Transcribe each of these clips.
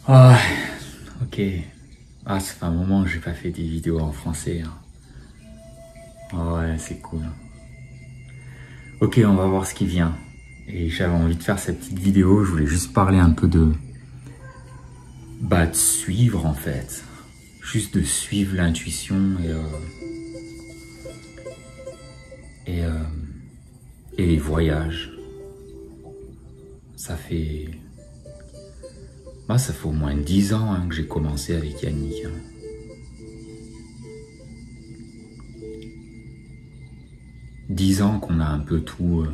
Ah, ok. Ah, ça fait un moment que j'ai pas fait des vidéos en français. Hein. Ah ouais, c'est cool. Ok, on va voir ce qui vient. Et j'avais envie de faire cette petite vidéo, je voulais juste parler un peu de... Bah, de suivre en fait. Juste de suivre l'intuition et les voyages. Ça fait... Bah, ça fait au moins 10 ans que j'ai commencé avec Yannick. 10 ans qu'on a un peu tout...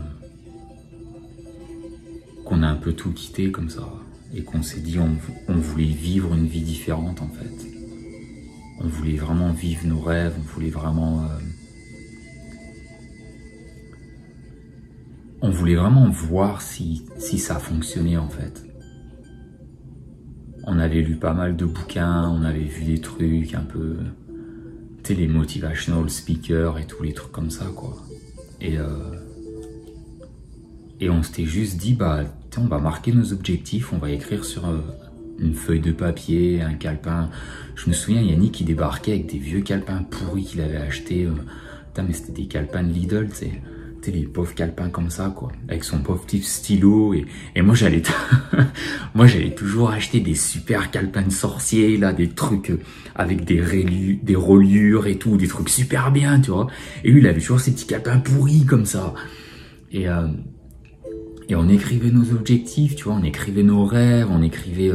qu'on a un peu tout quitté comme ça. Et qu'on s'est dit on voulait vivre une vie différente en fait. On voulait vraiment vivre nos rêves, on voulait vraiment... on voulait vraiment voir si ça fonctionnait en fait. On avait lu pas mal de bouquins, on avait vu des trucs un peu... Tu sais, les motivational speakers et tous les trucs comme ça quoi. Et on s'était juste dit, bah, on va marquer nos objectifs, on va écrire sur une feuille de papier, un calepin. Je me souviens, Yannick, il débarquait avec des vieux calepins pourris qu'il avait achetés. Putain, mais c'était des calepins de Lidl, tu sais, les pauvres calepins comme ça, quoi, avec son pauvre petit stylo. Et moi, j'allais toujours acheter des super calepins de sorcier, là, des trucs avec des reliures et tout, des trucs super bien, tu vois. Et lui, il avait toujours ces petits calepins pourris comme ça. Et on écrivait nos objectifs, tu vois, on écrivait nos rêves, on écrivait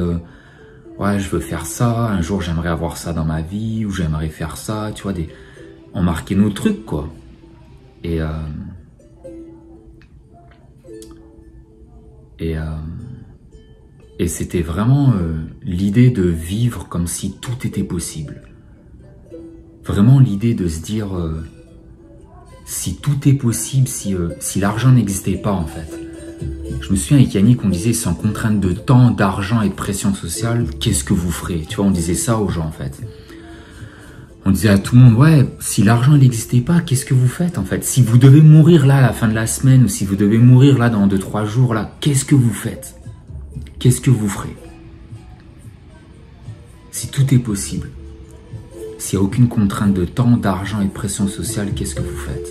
ouais, je veux faire ça, un jour j'aimerais avoir ça dans ma vie, ou j'aimerais faire ça, tu vois, on marquait nos trucs, quoi. Et c'était vraiment l'idée de vivre comme si tout était possible. Vraiment l'idée de se dire si tout est possible, si l'argent n'existait pas, en fait. Je me souviens avec Yannick, on disait sans contrainte de temps, d'argent et de pression sociale, qu'est-ce que vous ferez? Tu vois, on disait ça aux gens en fait. On disait à tout le monde, ouais, si l'argent n'existait pas, qu'est-ce que vous faites en fait? Si vous devez mourir là à la fin de la semaine, ou si vous devez mourir là dans 2-3 jours, là, qu'est-ce que vous faites? Qu'est-ce que vous ferez? Si tout est possible, s'il n'y a aucune contrainte de temps, d'argent et de pression sociale, qu'est-ce que vous faites?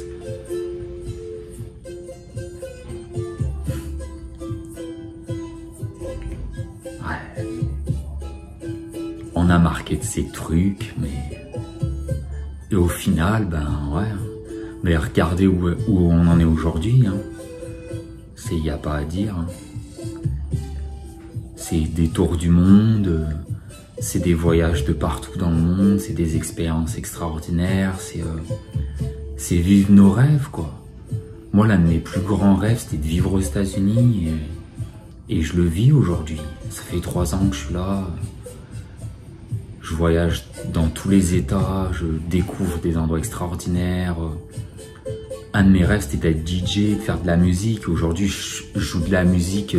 On a marqué de ces trucs, mais... Et au final, ben ouais... Mais regardez où on en est aujourd'hui. Hein. Il n'y a pas à dire. Hein. C'est des tours du monde, c'est des voyages de partout dans le monde, c'est des expériences extraordinaires, c'est vivre nos rêves, quoi. Moi, l'un de mes plus grands rêves, c'était de vivre aux États-Unis et je le vis aujourd'hui. Ça fait 3 ans que je suis là. Je voyage dans tous les États, je découvre des endroits extraordinaires. Un de mes rêves, c'était d'être DJ, de faire de la musique. Aujourd'hui, je joue de la musique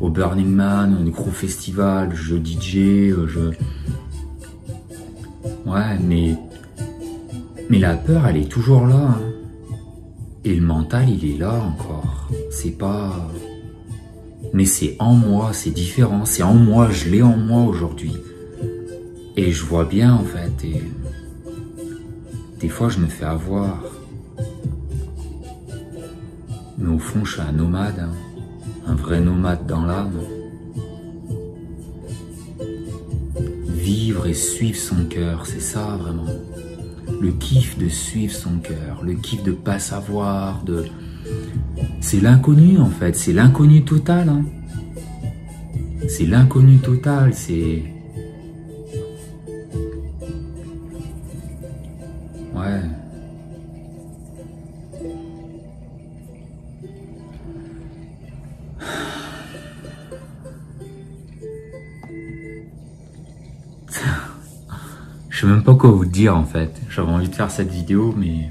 au Burning Man, au gros festival, je DJ, Ouais, mais la peur, elle est toujours là. Hein. Et le mental, il est là encore. C'est pas... Mais c'est en moi, c'est différent. C'est en moi, je l'ai en moi aujourd'hui. Et je vois bien en fait, et des fois je me fais avoir. Mais au fond je suis un nomade, hein. Un vrai nomade dans l'âme. Vivre et suivre son cœur, c'est ça vraiment. Le kiff de suivre son cœur, le kiff de pas savoir, c'est l'inconnu en fait, c'est l'inconnu total. Hein. C'est l'inconnu total, c'est... Ouais. Je sais même pas quoi vous dire en fait. J'avais envie de faire cette vidéo, mais...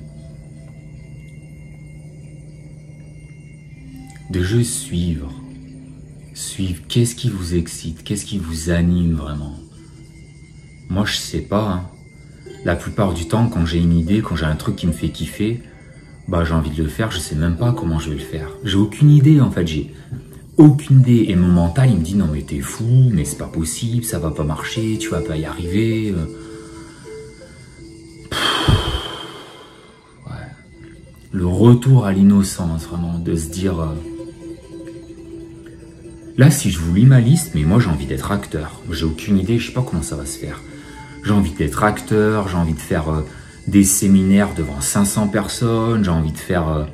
De juste suivre. Suivre. Qu'est-ce qui vous excite? Qu'est-ce qui vous anime vraiment? Moi, je sais pas, hein. La plupart du temps, quand j'ai une idée, quand j'ai un truc qui me fait kiffer, bah j'ai envie de le faire, je sais même pas comment je vais le faire. J'ai aucune idée en fait, aucune idée. Et mon mental, il me dit, non mais t'es fou, mais c'est pas possible, ça va pas marcher, tu vas pas y arriver. Ouais. Le retour à l'innocence, vraiment, de se dire... Là, si je vous lis ma liste, mais moi j'ai envie d'être acteur. J'ai aucune idée, je sais pas comment ça va se faire. J'ai envie d'être acteur, j'ai envie de faire des séminaires devant 500 personnes, j'ai envie de faire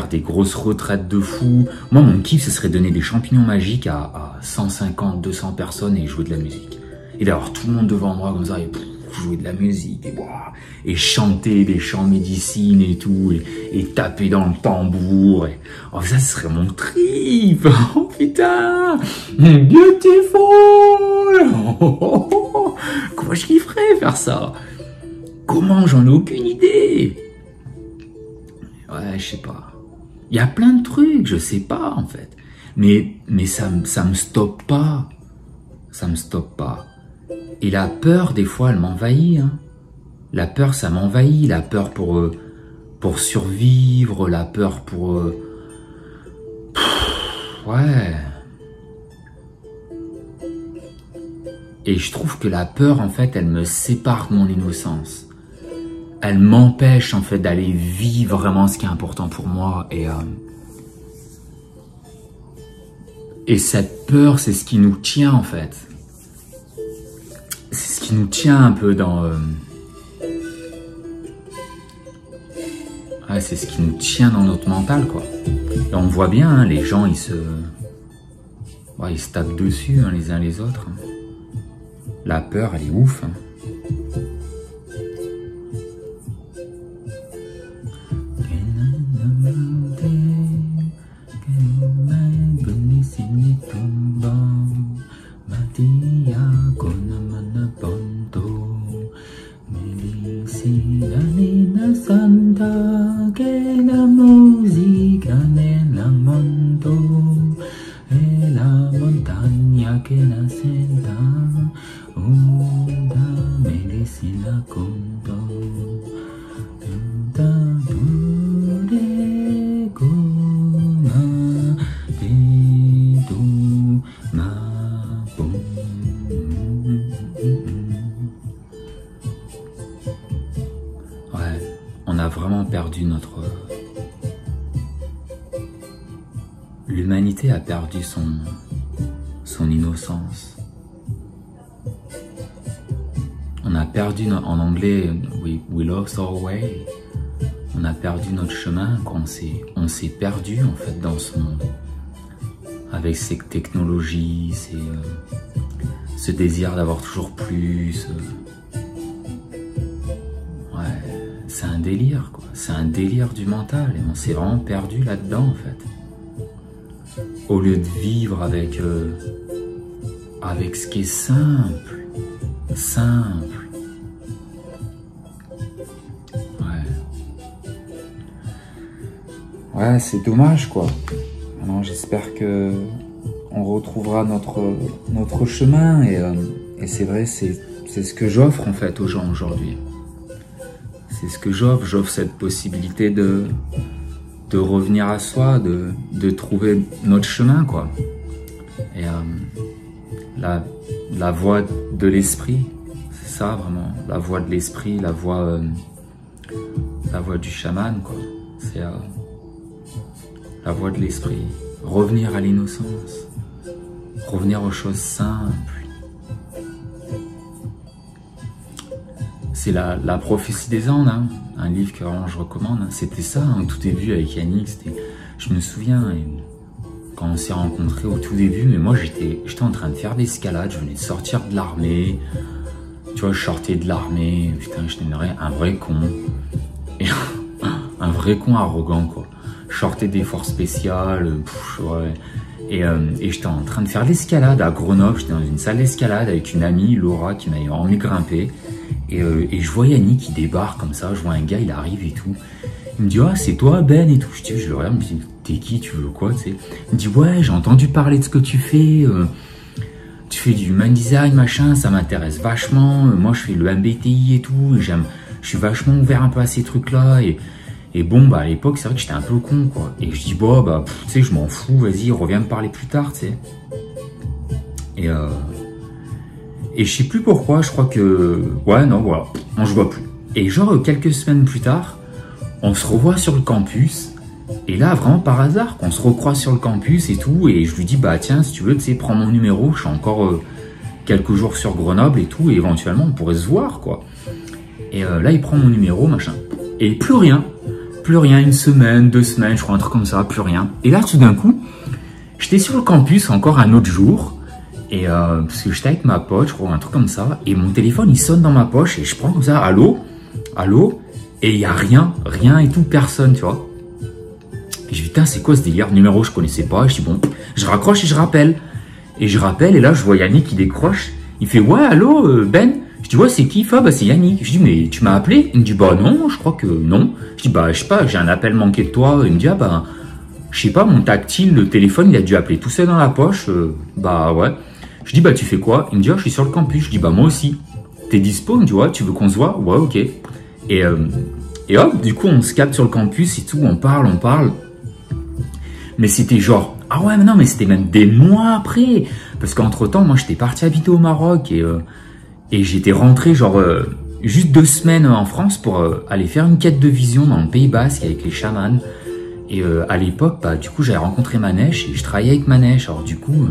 des grosses retraites de fou. Moi, mon kiff, ce serait donner des champignons magiques à 150, 200 personnes et jouer de la musique. Et d'avoir tout le monde devant moi comme ça, et jouer de la musique, et chanter des chants médecine et tout, et taper dans le tambour. Oh, ça, ce serait mon trip. Oh putain, beautiful. Comment je kifferais faire ça? Comment? J'en ai aucune idée. Ouais, je sais pas. Il y a plein de trucs, je sais pas en fait. Mais ça me stoppe pas. Ça me stoppe pas. Et la peur, des fois, elle m'envahit. Hein. La peur, ça m'envahit. La peur pour survivre, la peur pour... ouais. Et je trouve que la peur, en fait, elle me sépare de mon innocence. Elle m'empêche, en fait, d'aller vivre vraiment ce qui est important pour moi. Et cette peur, c'est ce qui nous tient, en fait. C'est ce qui nous tient un peu dans... ouais, c'est ce qui nous tient dans notre mental, quoi. Et on voit bien, hein, les gens, ils se tapent dessus, hein, les uns les autres. Hein. La peur, elle est ouf. Hein. L'humanité a perdu son innocence. On a perdu, en anglais, we lost our way. On a perdu notre chemin, on s'est perdu en fait dans ce monde. Avec ces technologies, ce désir d'avoir toujours plus. Ouais, c'est un délire quoi. C'est un délire du mental et on s'est vraiment perdu là-dedans en fait. Au lieu de vivre avec ce qui est simple. Ouais, c'est dommage quoi. Alors, j'espère que on retrouvera notre chemin et c'est vrai, c'est ce que j'offre en fait aux gens aujourd'hui. C'est ce que j'offre cette possibilité de revenir à soi, de trouver notre chemin, quoi. Et la voie de l'esprit, c'est ça vraiment, la voie de l'esprit, la voie du chaman, quoi. C'est la voie de l'esprit, revenir à l'innocence, revenir aux choses simples. C'est la prophétie des Andes, hein, un livre que vraiment je recommande. C'était ça, hein, au tout début avec Yannick. Je me souviens, quand on s'est rencontrés au tout début, mais moi j'étais en train de faire de l'escalade, je venais de sortir de l'armée. Tu vois, je sortais de l'armée, putain, je devenais un vrai con. Et un vrai con arrogant, quoi. Je sortais des forces spéciales, ouais. Et j'étais en train de faire de l'escalade à Grenoble. J'étais dans une salle d'escalade avec une amie, Laura, qui m'avait emmené grimper. Et je vois Yannick qui débarque comme ça, je vois un gars, il arrive et tout. Il me dit, ah, c'est toi Ben et tout. Je le regarde, je me dis, t'es qui, tu veux quoi, tu sais. Il me dit, ouais, j'ai entendu parler de ce que tu fais. Tu fais du human design, machin, ça m'intéresse vachement. Moi, je fais le MBTI et tout. Je suis vachement ouvert un peu à ces trucs-là. Et bon, bah, à l'époque, c'est vrai que j'étais un peu con, quoi. Et je dis, bon, bah, tu sais, je m'en fous, vas-y, reviens me parler plus tard, tu sais. Et je sais plus pourquoi, je crois que... Ouais, non, voilà, on se voit plus. Et genre, quelques semaines plus tard, on se revoit sur le campus. Et là, vraiment par hasard, qu'on se recroise sur le campus et tout. Et je lui dis, bah tiens, si tu veux, tu sais, prends mon numéro. Je suis encore quelques jours sur Grenoble et tout. Et éventuellement, on pourrait se voir, quoi. Et là, il prend mon numéro, machin. Et plus rien. Plus rien, une semaine, 2 semaines, je crois, un truc comme ça, plus rien. Et là, tout d'un coup, j'étais sur le campus encore un autre jour. Et parce que j'étais avec ma pote, je crois, un truc comme ça. Et mon téléphone, il sonne dans ma poche. Et je prends comme ça, allô, allô. Et il n'y a rien, rien et tout, personne, tu vois. Et je dis, putain, c'est quoi ce délire? Numéro, je connaissais pas. Je dis, bon, je raccroche et je rappelle. Et je rappelle, et là, je vois Yannick qui décroche. Il fait, ouais, allô, Ben? Je dis, ouais, c'est qui? Bah, c'est Yannick. Je dis, mais tu m'as appelé? Il me dit, bah, non, je crois que non. Je dis, bah, je sais pas, j'ai un appel manqué de toi. Il me dit, ah, bah, je sais pas, mon tactile, le téléphone, il a dû appeler tout seul dans la poche. Bah, ouais. Je dis, bah, tu fais quoi? Il me dit, ah, je suis sur le campus. Je dis, bah, moi aussi. T'es dispo? Il me dit, ouais, tu veux qu'on se voit? Ouais, ok. Et hop, du coup, on se capte sur le campus et tout, on parle. Mais c'était genre, ah ouais, mais non, mais c'était même des mois après. Parce qu'entre-temps, moi, j'étais parti habiter au Maroc et j'étais rentré genre juste 2 semaines en France pour aller faire une quête de vision dans le Pays Basque avec les chamans. Et à l'époque, bah, du coup, j'avais rencontré Manèche et je travaillais avec Manèche. Alors du coup,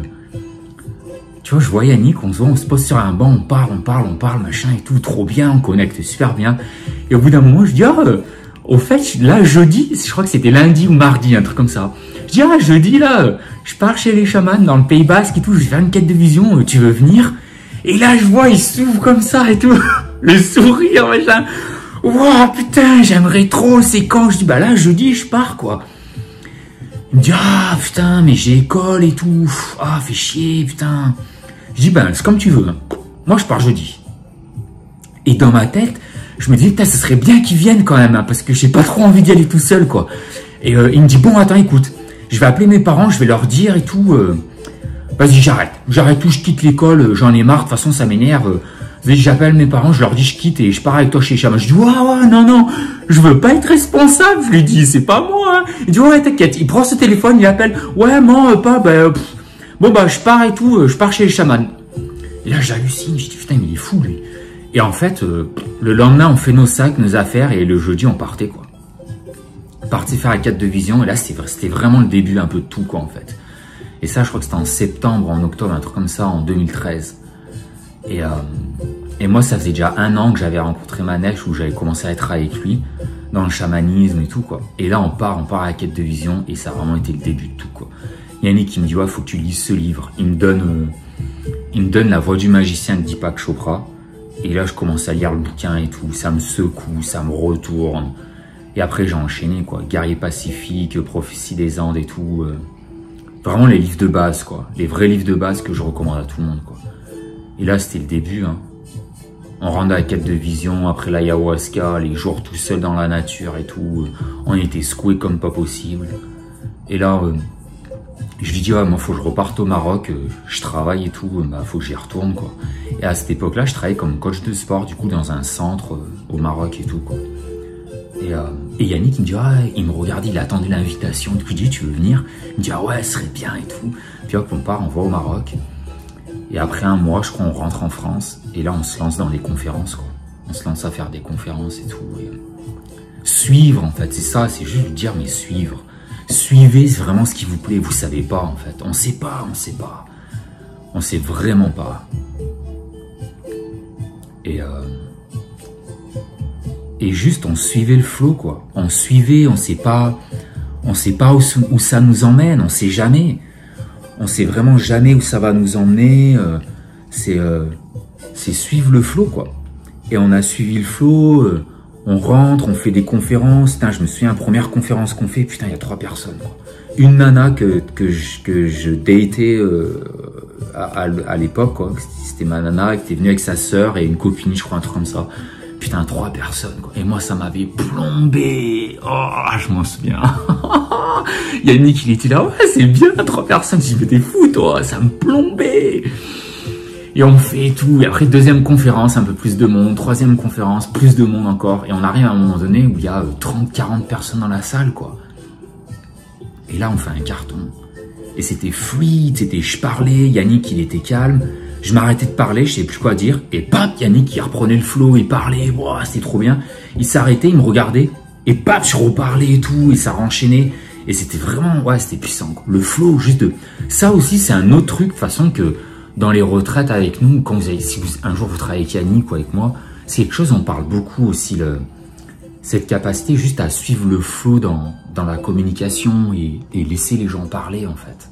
tu vois, je vois Yannick, on se pose sur un banc, on parle, machin et tout, trop bien, on connecte super bien. Et au bout d'un moment, je dis, ah, au fait, là, jeudi, je crois que c'était lundi ou mardi, un truc comme ça. Je dis, ah, jeudi, là, je pars chez les chamans dans le Pays Basque et tout, je vais faire une quête de vision, tu veux venir? Et là, je vois, il s'ouvre comme ça et tout, le sourire, machin. Ouah, putain, j'aimerais trop, c'est quand? Je dis, bah là, jeudi, je pars, quoi. Il me dit, ah, putain, mais j'ai école et tout, ah, fais chier, putain. Je dis, ben, c'est comme tu veux. Moi, je pars jeudi. Et dans ma tête, je me dis, putain, ce serait bien qu'ils viennent quand même, hein, parce que j'ai pas trop envie d'y aller tout seul, quoi. Et il me dit, bon, attends, écoute, je vais appeler mes parents, je vais leur dire et tout. Vas-y, j'arrête tout, je quitte l'école, j'en ai marre, de toute façon, ça m'énerve. Vas-y, j'appelle mes parents, je leur dis, je quitte et je pars avec toi chez les chamans. Je dis, ouais, non, je veux pas être responsable, je lui dis, c'est pas moi. Hein. Il dit, ouais, t'inquiète. Il prend ce téléphone, il appelle, ouais, non, pas, ben, bon, bah, je pars et tout, je pars chez les chamans. Et là, j'hallucine, je dis, putain, mais il est fou, lui. Et en fait, le lendemain, on fait nos sacs, nos affaires, et le jeudi, on partait, quoi. On partait faire la quête de vision, et là, c'était vraiment le début un peu de tout, quoi, en fait. Et ça, je crois que c'était en septembre, en octobre, un truc comme ça, en 2013. Et moi, ça faisait déjà 1 an que j'avais rencontré Manèche, où j'avais commencé à être avec lui, dans le chamanisme et tout, quoi. Et là, on part à la quête de vision, et ça a vraiment été le début de tout, quoi. Yannick, il me dit, ouais, faut que tu lises ce livre. Il me donne La Voix du magicien de Deepak Chopra. Et là, je commence à lire le bouquin et tout. Ça me secoue, ça me retourne. Et après, j'ai enchaîné, quoi. Guerrier pacifique, Prophétie des Andes et tout. Vraiment les livres de base, quoi. Les vrais livres de base que je recommande à tout le monde, quoi. Et là, c'était le début, hein. On rentre à la quête de vision, après l'ayahuasca, les jours tout seul dans la nature et tout. On était secoués comme pas possible. Et là, je lui dis, ouais, moi, faut que je reparte au Maroc, je travaille et tout, bah, faut que j'y retourne, quoi. Et à cette époque-là, je travaillais comme coach de sport, du coup, dans un centre au Maroc et tout, quoi. Et Yannick, il me dit, ah, il me regardait, il attendait l'invitation. Du coup, il dit, tu veux venir? Il me dit, ah ouais, ce serait bien et tout. Puis hop, on part, on va au Maroc. Et après 1 mois, je crois, on rentre en France. Et là, on se lance dans les conférences, quoi. On se lance à faire des conférences et tout. Et suivre, en fait, c'est ça, c'est juste dire, mais suivre. Suivez vraiment ce qui vous plaît. Vous savez pas, en fait. On sait pas. On sait vraiment pas. Et juste, on suivait le flow, quoi. On suivait, on sait pas où ça nous emmène. On sait jamais. On sait vraiment jamais où ça va nous emmener. C'est suivre le flow, quoi. Et on a suivi le flow. On rentre, on fait des conférences. Putain, je me souviens, première conférence qu'on fait, putain, il y a 3 personnes, quoi. Une nana que je datais à l'époque, quoi. C'était ma nana qui était venue avec sa sœur et une copine, je crois, un truc comme ça. Putain, 3 personnes, quoi. Et moi, ça m'avait plombé. Oh, je m'en souviens. Yannick, il était là, ouais, c'est bien, 3 personnes. Je dis, mais t'es fou, toi, ça me plombait. Et on fait tout. Et après, deuxième conférence, un peu plus de monde. Troisième conférence, plus de monde encore. Et on arrive à un moment donné où il y a 30, 40 personnes dans la salle, quoi. Et là, on fait un carton. Et c'était fluide, je parlais, Yannick, il était calme. Je m'arrêtais de parler, je savais plus quoi dire. Et paf, Yannick, il reprenait le flow, il parlait. Wow, c'était trop bien. Il s'arrêtait, il me regardait. Et paf, je reparlais et tout. Et ça renchaînait. Et c'était vraiment, ouais, c'était puissant, quoi. Le flow, juste de... Ça aussi, c'est un autre truc, de toute façon, que dans les retraites avec nous, quand vous avez, si vous, un jour vous travaillez avec Yannick ou avec moi, c'est quelque chose, on parle beaucoup aussi, cette capacité juste à suivre le flow dans la communication et laisser les gens parler, en fait.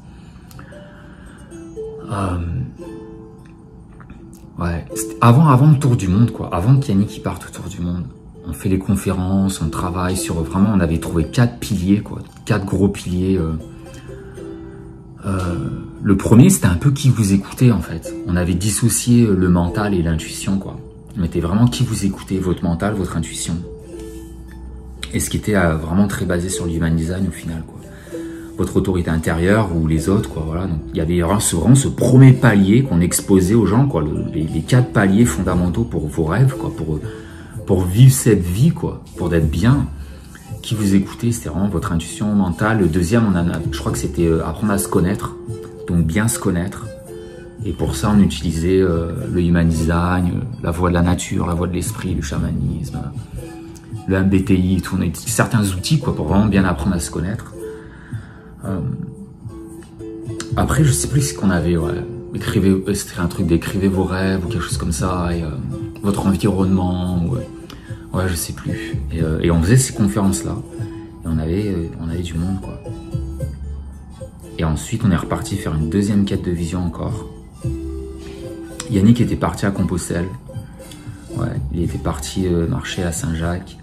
Ouais, avant le tour du monde, quoi. Avant qu'Yannick parte au tour du monde. On fait les conférences, on travaille sur... Vraiment, on avait trouvé 4 piliers, quoi. 4 gros piliers. Le premier, c'était un peu qui vous écoutez, en fait. On avait dissocié le mental et l'intuition, quoi. On mettait vraiment qui vous écoutez, votre mental, votre intuition. Et ce qui était vraiment très basé sur l'human design, au final, quoi. Votre autorité intérieure ou les autres, quoi. Voilà. Donc, il y avait vraiment ce premier palier qu'on exposait aux gens, quoi. Les 4 paliers fondamentaux pour vos rêves, quoi. Pour vivre cette vie, quoi, pour d'être bien. Qui vous écoutez, c'était vraiment votre intuition mentale. Le deuxième, je crois que c'était apprendre à se connaître, donc bien se connaître. Et pour ça, on utilisait le human design, la voie de la nature, la voie de l'esprit, le chamanisme, le MBTI, tout. On a utilisé certains outils, quoi, pour vraiment bien apprendre à se connaître. Après, je sais plus ce qu'on avait, ouais. C'était un truc d'écrivez vos rêves ou quelque chose comme ça, et votre environnement, ouais, je sais plus. Et on faisait ces conférences-là, et on avait du monde, quoi. Et ensuite, on est reparti faire une deuxième quête de vision encore. Yannick était parti à Compostelle. Ouais, il était parti marcher à Saint-Jacques.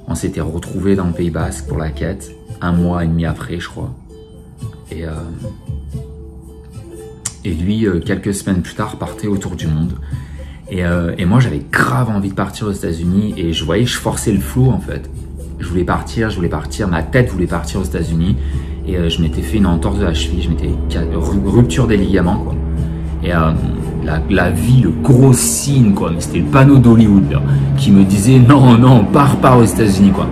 On s'était retrouvés dans le Pays Basque pour la quête, 1 mois et demi après, je crois. Et lui, quelques semaines plus tard, partait autour du monde. Et moi, j'avais grave envie de partir aux États-Unis et je voyais que je forçais le flow, en fait. Je voulais partir, ma tête voulait partir aux États-Unis et je m'étais fait une entorse de la cheville, je m'étais rupture des ligaments, quoi. Et la vie, le gros signe, quoi, mais c'était le panneau d'Hollywood, là, qui me disait non, non, pars pas aux États-Unis, quoi.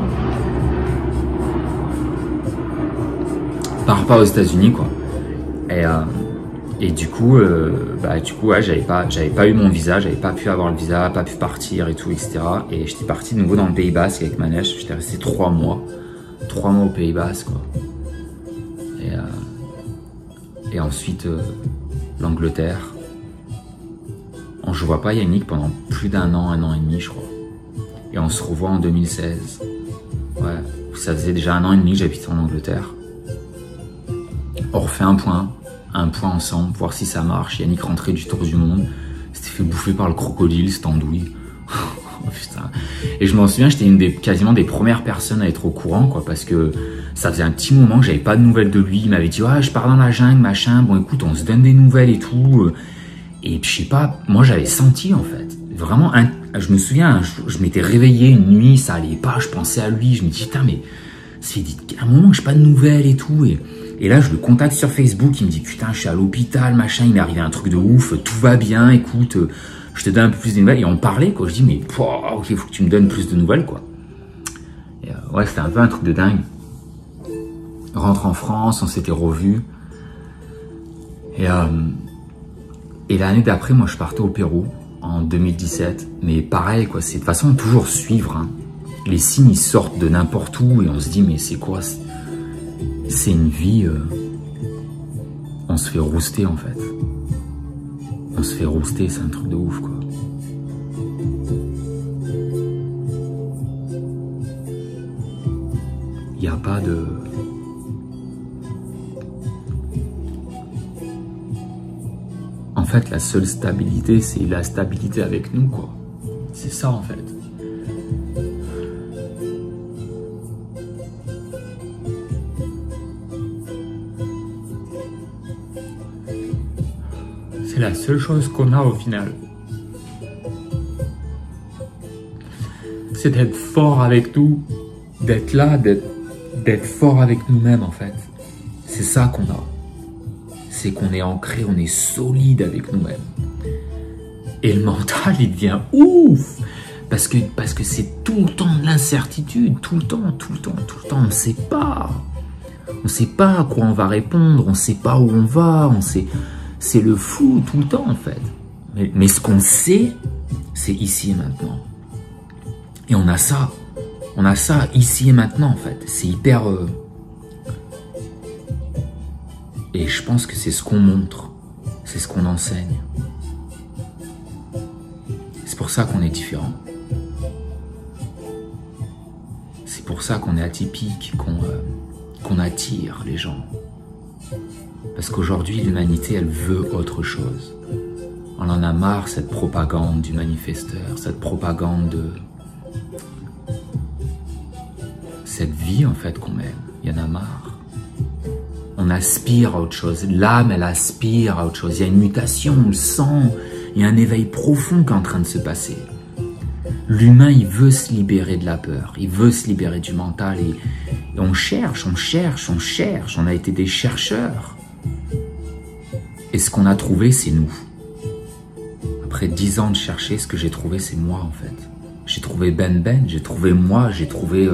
Pars pas aux États-Unis, quoi. Et du coup, ouais, j'avais pas eu mon visa, j'avais pas pu avoir le visa, pas pu partir et tout, etc. Et j'étais parti de nouveau dans le Pays Basque avec ma neige. J'étais resté 3 mois. 3 mois au Pays Basque, quoi. Et ensuite, l'Angleterre. Je vois pas Yannick pendant plus d'1 an, 1 an et demi, je crois. Et on se revoit en 2016. Ouais, ça faisait déjà 1 an et demi que j'habitais en Angleterre. On refait un point ensemble, voir si ça marche. Yannick rentrait du tour du monde, s'était fait bouffer par le crocodile, cette andouille. Oh, putain. Et je m'en souviens, j'étais quasiment des premières personnes à être au courant, quoi, parce que ça faisait un petit moment que j'avais pas de nouvelles de lui. Il m'avait dit, ouais, je pars dans la jungle, machin, bon écoute, on se donne des nouvelles et tout. Et je sais pas, moi j'avais senti, en fait, vraiment, je me souviens, je m'étais réveillé une nuit, ça allait pas, je pensais à lui, je me dis, putain, mais ça fait un moment que j'ai pas de nouvelles et tout, et là, je le contacte sur Facebook, il me dit, putain, je suis à l'hôpital, machin, il m'est arrivé un truc de ouf, tout va bien, écoute, je te donne un peu plus de nouvelles. Et on parlait, quoi. Je dis, mais, ok, il faut que tu me donnes plus de nouvelles, quoi. Et ouais, c'était un peu un truc de dingue. Rentre en France, on s'était revus. Et l'année d'après, moi, je partais au Pérou, en 2017. Mais pareil, quoi, c'est de toute façon toujours suivre, hein. Les signes, ils sortent de n'importe où, et on se dit, mais c'est quoi? C'est une vie, on se fait rouster, en fait. On se fait rouster, c'est un truc de ouf, quoi. Il n'y a pas de... En fait, la seule stabilité, c'est la stabilité avec nous, quoi. C'est ça, en fait. C'est la seule chose qu'on a au final. C'est d'être fort avec tout, d'être là, d'être fort avec nous-mêmes, en fait. C'est ça qu'on a. C'est qu'on est ancré, on est solide avec nous-mêmes. Et le mental, il devient ouf. Parce que c'est tout le temps de l'incertitude, tout le temps, on ne sait pas. On ne sait pas à quoi on va répondre, on ne sait pas où on va, c'est le flou tout le temps en fait. Mais ce qu'on sait, c'est ici et maintenant. Et on a ça ici et maintenant en fait. C'est hyper... Et je pense que c'est ce qu'on montre, c'est ce qu'on enseigne. C'est pour ça qu'on est différent. C'est pour ça qu'on est atypique, qu'on attire les gens. Parce qu'aujourd'hui, l'humanité, elle veut autre chose. On en a marre, cette propagande du manifesteur, cette propagande de... cette vie, en fait, qu'on mène. Il y en a marre. On aspire à autre chose. L'âme, elle aspire à autre chose. Il y a une mutation, on le sent. Il y a un éveil profond qui est en train de se passer. L'humain, il veut se libérer de la peur, il veut se libérer du mental et on cherche, on a été des chercheurs. Et ce qu'on a trouvé, c'est nous. Après 10 ans de chercher, ce que j'ai trouvé, c'est moi en fait. J'ai trouvé Ben, j'ai trouvé moi, j'ai trouvé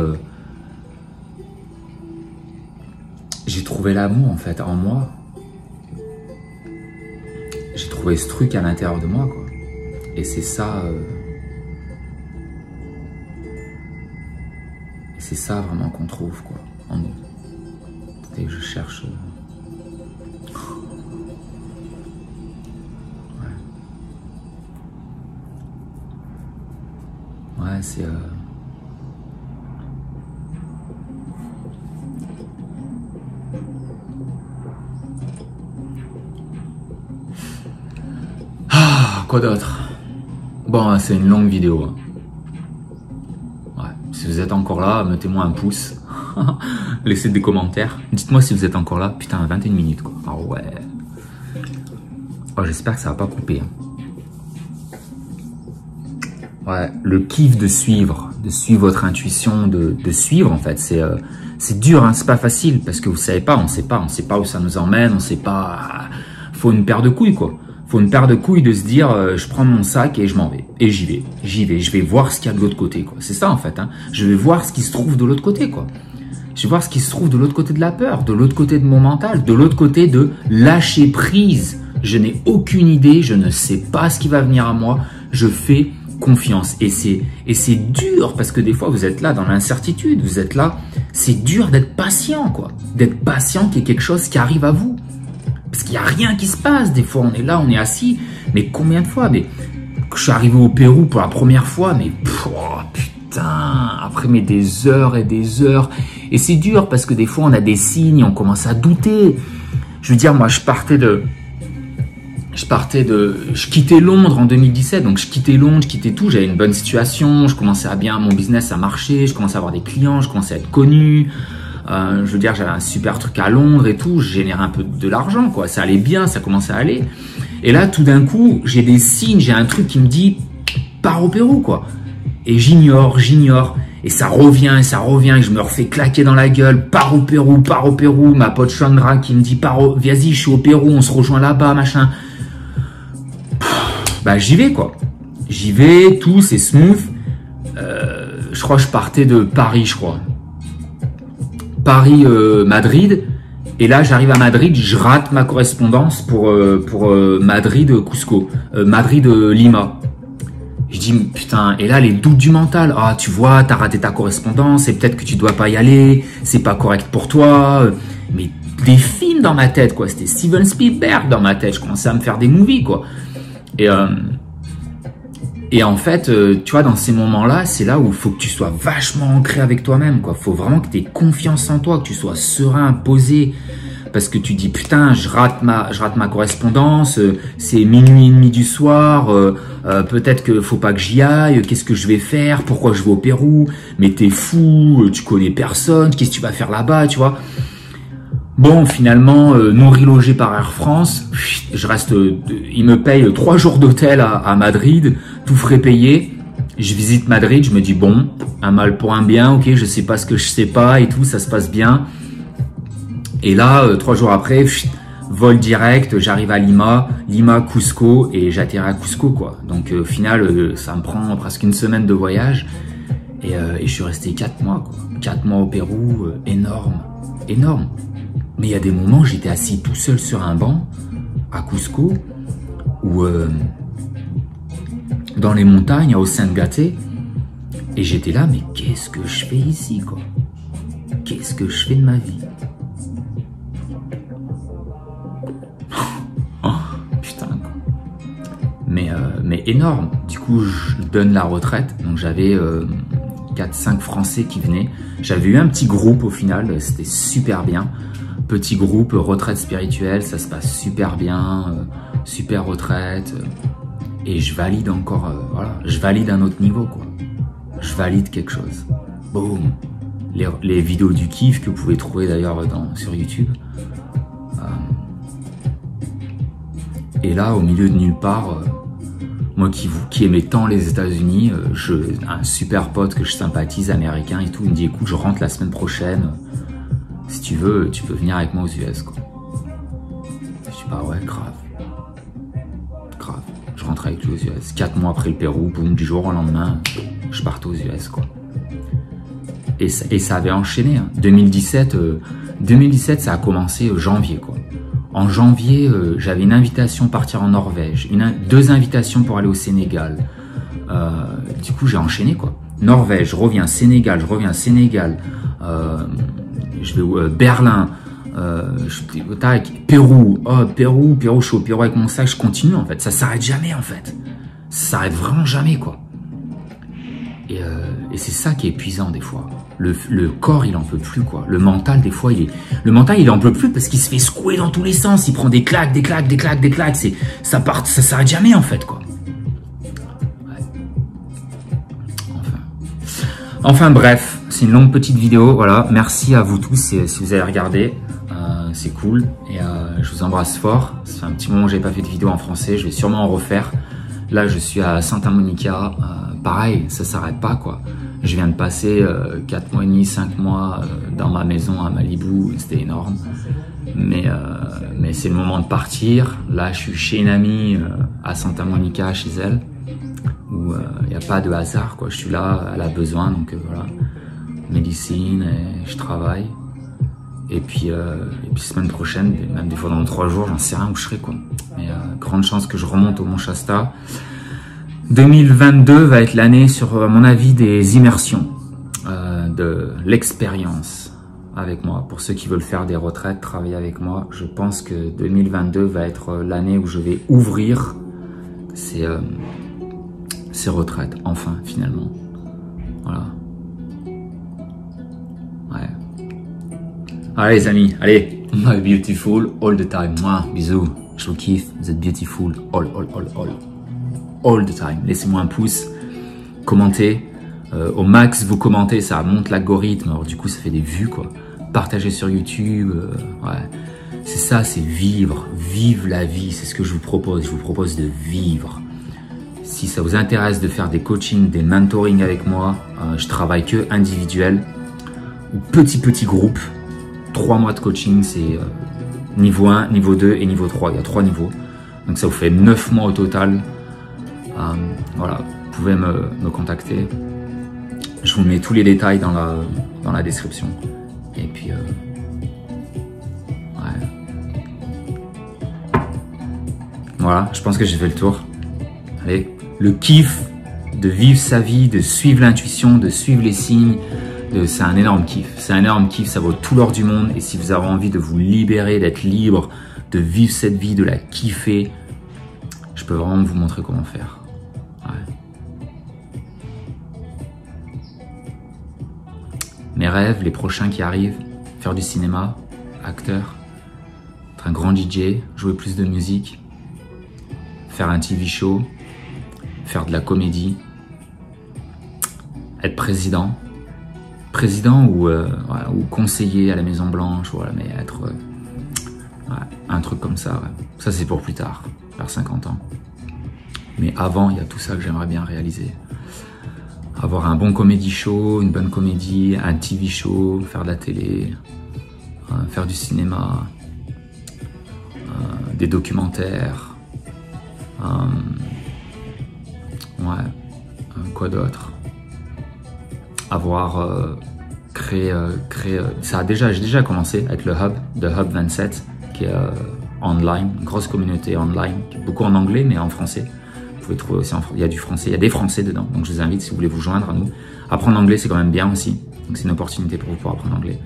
l'amour en fait en moi. J'ai trouvé ce truc à l'intérieur de moi quoi. Et c'est ça... c'est ça vraiment qu'on trouve quoi, en nous. Et je cherche... Ouais, c'est... Ah, quoi d'autre? Bon, c'est une longue vidéo. Hein. Si vous êtes encore là, mettez-moi un pouce. Laissez des commentaires. Dites-moi si vous êtes encore là. Putain, 21 minutes quoi. Ah ouais. Oh, j'espère que ça va pas couper. Hein. Ouais, le kiff de suivre votre intuition, de suivre en fait. C'est dur, hein, c'est pas facile parce que vous savez pas, on sait pas où ça nous emmène, on sait pas. Faut une paire de couilles quoi. Faut une paire de couilles de se dire je prends mon sac et je m'en vais. Et j'y vais. Je vais voir ce qu'il y a de l'autre côté, quoi. C'est ça, en fait, hein. Je vais voir ce qui se trouve de l'autre côté, quoi. Je vais voir ce qui se trouve de l'autre côté de la peur, de l'autre côté de mon mental, de l'autre côté de lâcher prise. Je n'ai aucune idée, je ne sais pas ce qui va venir à moi. Je fais confiance. Et c'est dur parce que des fois, vous êtes là dans l'incertitude. Vous êtes là. C'est dur d'être patient, quoi. D'être patient qu'il y ait quelque chose qui arrive à vous. Parce qu'il n'y a rien qui se passe. Des fois, on est là, on est assis. Mais combien de fois? Mais je suis arrivé au Pérou pour la première fois, mais putain, après mais des heures et des heures. Et c'est dur parce que des fois, on a des signes, on commence à douter. Je veux dire, moi, je quittais Londres en 2017. Donc, je quittais Londres, je quittais tout. J'avais une bonne situation. Je commençais à bien, mon business a marché. Je commençais à avoir des clients. Je commençais à être connu. Je veux dire, j'avais un super truc à Londres et tout, je générais un peu de l'argent, quoi. Ça allait bien, ça commençait à aller. Et là, tout d'un coup, j'ai des signes, j'ai un truc qui me dit, pars au Pérou, quoi. Et j'ignore. Et ça revient, et je me refais claquer dans la gueule, pars au Pérou. Ma pote Chandra qui me dit, vas-y, je suis au Pérou, on se rejoint là-bas, machin. Bah, j'y vais, quoi. J'y vais, tout, c'est smooth. Je crois que je partais de Paris, Paris-Madrid, et là j'arrive à Madrid, je rate ma correspondance pour Madrid-Cusco, Madrid-Lima. Je dis putain, et là les doutes du mental, ah tu vois, t'as raté ta correspondance, et peut-être que tu dois pas y aller, c'est pas correct pour toi, mais des films dans ma tête quoi, c'était Steven Spielberg dans ma tête, je commençais à me faire des movies quoi, et en fait, tu vois, dans ces moments-là, c'est là où il faut que tu sois vachement ancré avec toi-même, quoi. Faut vraiment que tu aies confiance en toi, que tu sois serein, posé. Parce que tu dis, putain, je rate ma correspondance, c'est minuit et demi du soir, peut-être que faut pas que j'y aille, qu'est-ce que je vais faire, pourquoi je vais au Pérou, mais t'es fou, tu connais personne, qu'est-ce que tu vas faire là-bas, tu vois. Bon, finalement, nourri logé par Air France, je reste, ils me payent 3 jours d'hôtel à Madrid, tout frais payé. Je visite Madrid, je me dis bon, un mal pour un bien, ok, je sais pas ce que je sais pas et tout, ça se passe bien. Et là, 3 jours après, vol direct, j'arrive à Lima, Cusco, et j'atterris à Cusco, quoi. Donc au final, ça me prend presque une semaine de voyage, et je suis resté 4 mois, quoi. 4 mois au Pérou, énorme, énorme. Mais il y a des moments, j'étais assis tout seul sur un banc, à Cusco, ou dans les montagnes, à Osengate, et j'étais là, mais qu'est-ce que je fais ici, quoi? Qu'est-ce que je fais de ma vie? Putain, quoi. Mais énorme. Du coup, je donne la retraite. Donc j'avais 4-5 Français qui venaient. J'avais eu un petit groupe au final, c'était super bien. Petit groupe, retraite spirituelle, ça se passe super bien, super retraite. Et je valide encore, voilà, je valide un autre niveau, quoi. Je valide quelque chose. Boum. Les vidéos du kiff que vous pouvez trouver d'ailleurs sur YouTube. Et là, au milieu de nulle part, moi qui aimais tant les États-Unis, un super pote que je sympathise, américain et tout, il me dit écoute, je rentre la semaine prochaine. Si tu veux, tu peux venir avec moi aux US, quoi. Je dis bah ouais, grave. Grave. Je rentre avec lui aux US. 4 mois après le Pérou, boum, du jour au lendemain, je partais aux US, quoi. Et ça avait enchaîné. Hein. 2017, ça a commencé janvier, quoi. En janvier, j'avais une invitation pour partir en Norvège, 2 invitations pour aller au Sénégal. Du coup, j'ai enchaîné, quoi. Norvège, je reviens Sénégal, je vais Berlin, Pérou, Pérou chaud, Pérou avec mon sac, je continue, en fait. Ça s'arrête jamais, en fait. Ça s'arrête vraiment jamais, quoi. Et c'est ça qui est épuisant des fois. Le corps, il en peut plus, quoi. Le mental, des fois, il en peut plus parce qu'il se fait secouer dans tous les sens. Il prend des claques. Ça s'arrête jamais, en fait, quoi. Ouais. Enfin, bref, c'est une longue petite vidéo. Voilà, merci à vous tous si vous avez regardé. C'est cool. Et je vous embrasse fort. Ça fait un petit moment que j'avais pas fait de vidéo en français. Je vais sûrement en refaire. Là, je suis à Santa Monica. Pareil, ça s'arrête pas, quoi. Je viens de passer 4 mois et demi, 5 mois dans ma maison à Malibu, c'était énorme. Mais c'est le moment de partir. Là, je suis chez une amie à Santa Monica, chez elle, où il n'y a pas de hasard, quoi. Je suis là, elle a besoin, donc voilà. Médecine, et je travaille. Et puis semaine prochaine, même des fois dans 3 jours, j'en sais rien où je serai, quoi. Mais grande chance que je remonte au Mont Shasta. 2022 va être l'année, sur à mon avis, des immersions, de l'expérience avec moi. Pour ceux qui veulent faire des retraites, travailler avec moi, je pense que 2022 va être l'année où je vais ouvrir ces retraites, enfin, finalement. Voilà. Ouais. Allez les amis, allez. My beautiful all the time. Moi, bisous. Je vous kiffe. Vous êtes beautiful all the time. Laissez-moi un pouce, commentez, au max vous commentez, ça monte l'algorithme, alors du coup ça fait des vues, quoi. Partagez sur YouTube, ouais. C'est ça, c'est vivre la vie, c'est ce que je vous propose de vivre. Si ça vous intéresse de faire des coachings, des mentoring avec moi, je travaille que individuel ou petit groupe. 3 mois de coaching, c'est niveau 1, niveau 2 et niveau 3, il y a 3 niveaux, donc ça vous fait 9 mois au total. Voilà, vous pouvez me contacter. Je vous mets tous les détails dans la description. Et puis, ouais. Voilà, je pense que j'ai fait le tour. Allez, le kiff de vivre sa vie, de suivre l'intuition, de suivre les signes, c'est un énorme kiff. C'est un énorme kiff, ça vaut tout l'or du monde. Et si vous avez envie de vous libérer, d'être libre, de vivre cette vie, de la kiffer, je peux vraiment vous montrer comment faire. Ouais. Mes rêves, les prochains qui arrivent, faire du cinéma, acteur, être un grand DJ, jouer plus de musique, faire un TV show, faire de la comédie, être président ou conseiller à la Maison Blanche, voilà, mais être ouais, un truc comme ça. Ouais. Ça c'est pour plus tard, vers 50 ans. Mais avant, il y a tout ça que j'aimerais bien réaliser. Avoir un bon comédie show, une bonne comédie, un TV show, faire de la télé, faire du cinéma, des documentaires. Quoi d'autre? Avoir créé ça j'ai déjà commencé avec le Hub, The Hub 27, qui est online, une grosse communauté online, beaucoup en anglais mais en français. Vous pouvez trouver aussi il y a du français, il y a des français dedans, donc je vous invite si vous voulez vous joindre à nous. Apprendre l'anglais c'est quand même bien aussi, donc c'est une opportunité pour vous pour apprendre l'anglais.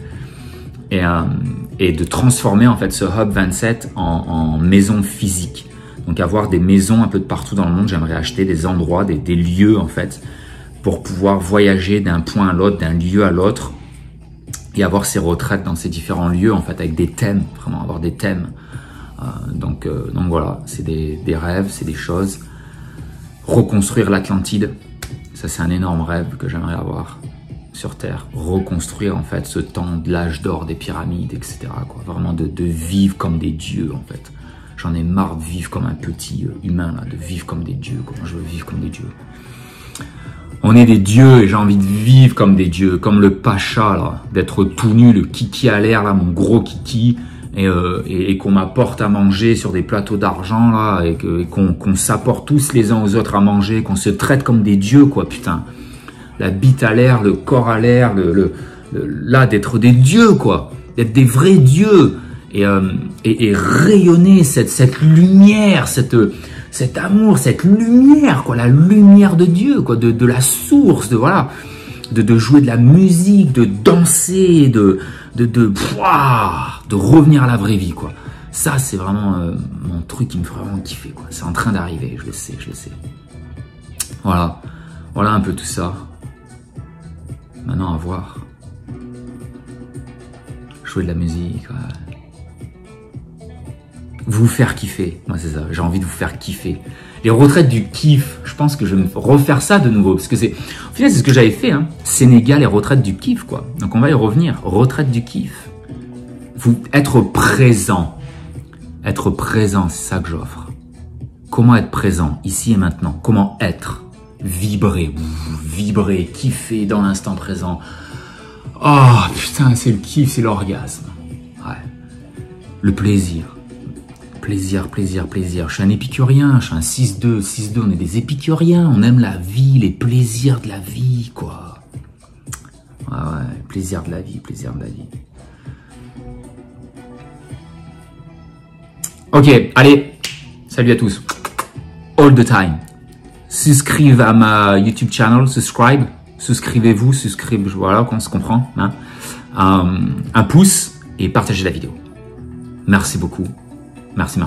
Et de transformer en fait ce Hub 27 en maison physique. Donc avoir des maisons un peu de partout dans le monde, j'aimerais acheter des endroits, des lieux en fait, pour pouvoir voyager d'un point à l'autre, d'un lieu à l'autre, et avoir ces retraites dans ces différents lieux en fait, avec des thèmes, vraiment avoir des thèmes. Donc voilà, c'est des rêves, c'est des choses. Reconstruire l'Atlantide, ça c'est un énorme rêve que j'aimerais avoir sur Terre. Reconstruire en fait ce temps de l'âge d'or des pyramides, etc. quoi. Vraiment de vivre comme des dieux en fait. J'en ai marre de vivre comme un petit humain, là, de vivre comme des dieux. Comment je veux vivre comme des dieux? On est des dieux et j'ai envie de vivre comme des dieux, comme le pacha, là, d'être tout nu, le kiki à l'air, là, mon gros kiki, et qu'on m'apporte à manger sur des plateaux d'argent, là, et qu'on s'apporte tous les uns aux autres à manger, qu'on se traite comme des dieux, quoi, putain. La bite à l'air, le corps à l'air, là, d'être des dieux, quoi, d'être des vrais dieux. Et rayonner cette lumière, cet amour, cette lumière, quoi, la lumière de Dieu, quoi, de la source, de jouer de la musique, de danser, de revenir à la vraie vie, quoi. Ça, c'est vraiment mon truc qui me ferait vraiment kiffer, quoi. C'est en train d'arriver, je le sais. Voilà un peu tout ça. Maintenant, à voir. Jouer de la musique, ouais. Vous faire kiffer, moi c'est ça, j'ai envie de vous faire kiffer. Les retraites du kiff, je pense que je vais me refaire ça de nouveau, parce que au final c'est ce que j'avais fait, hein. Sénégal et retraite du kiff, quoi. Donc on va y revenir, retraite du kiff. Être présent, c'est ça que j'offre. Comment être présent, ici et maintenant, comment être, vibrer, kiffer dans l'instant présent. Oh putain, c'est le kiff, c'est l'orgasme. Ouais. Le plaisir. Plaisir. Je suis un épicurien, je suis un 6-2, on est des épicuriens, on aime la vie, les plaisirs de la vie, quoi. Ouais, plaisir de la vie. Ok, allez, salut à tous. All the time. Souscrivez à ma YouTube channel, souscrivez-vous, voilà, qu'on se comprend. Hein. Un pouce et partagez la vidéo. Merci beaucoup. Merci.